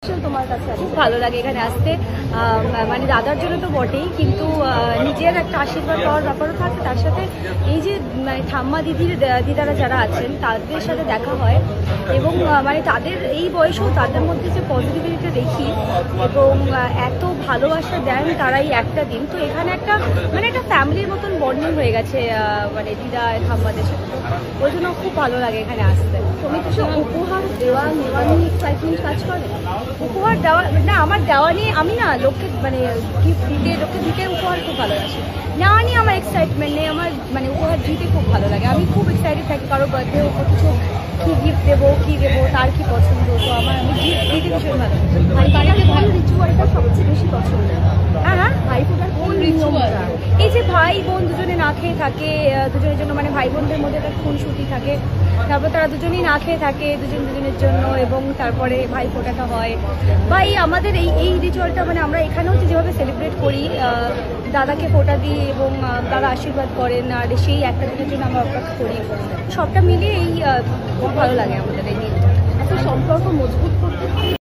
তোমার কাছে খুব ভালো লাগে এখানে আসতে, মানে দাদার জন্য তো বটেই, কিন্তু নিজের একটা আশীর্বাদ পাওয়ার ব্যাপারও থাকে। তার সাথে এই যে মানে ঠাম্মা দিদারা যারা আছেন তাদের সাথে দেখা হয়, এবং মানে তাদের এই বয়সেও তাদের মধ্যে যে পজিটিভিটিটা দেখি এবং এত ভালোবাসা দেন তারাই একটা দিন। তো এখানে একটা মানে একটা ফ্যামিলির মতন বন্ডিং হয়ে গেছে মানে দিদা ঠাম্মাদের সাথে, ওই জন্য খুব ভালো লাগে এখানে আসতে। তুমি কিছু উপহার দেওয়া নেওয়া নিয়ে এক্সাইটমেন্ট কাজ করে? উপহার দেওয়া না, আমার দেওয়া নিয়ে আমি না লোককে মানে গিফট দিতে, লোককে দিতে উপহার খুব ভালোবাসি। নেওয়া নিয়ে আমার এক্সাইটমেন্ট নেই, আমার মানে উপহার দিতে খুব ভালো লাগে। আমি খুব এক্সাইটেড থাকি কারো বার্থডে হোক, কিছু কী গিফট দেবো, কী দেবো, তার কী পছন্দ। তো আমি গিফট দিতে ভীষণ ভালো লাগে। ভাই রিচুয়ালটা সবচেয়ে বেশি পছন্দ। হ্যাঁ, ভাই ফোটার কোন রিচুয়ালটা? এই যে ভাই বোন দুজনে না খেয়ে থাকে, দুজনের জন্য মানে ভাই বোনদের মধ্যে একটা খুনসুটি থাকে, তারপর তারা দুজনেই না খেয়ে থাকে দুজনের জন্য, এবং তারপরে ভাই ফোটাটা হয়। বা এই আমাদের এই রিচুয়ালটা মানে আমরা এখানেও যেভাবে সেলিব্রেট করি, দাদাকে ফোটা দিই এবং দাদা আশীর্বাদ করেন, আর সেই একটা দিনের জন্য আমরা অপেক্ষা করি। সবটা মিলিয়ে এই খুব ভালো লাগে আমাদের এই দিনটা। আচ্ছা, সম্পর্ক মজবুত করতে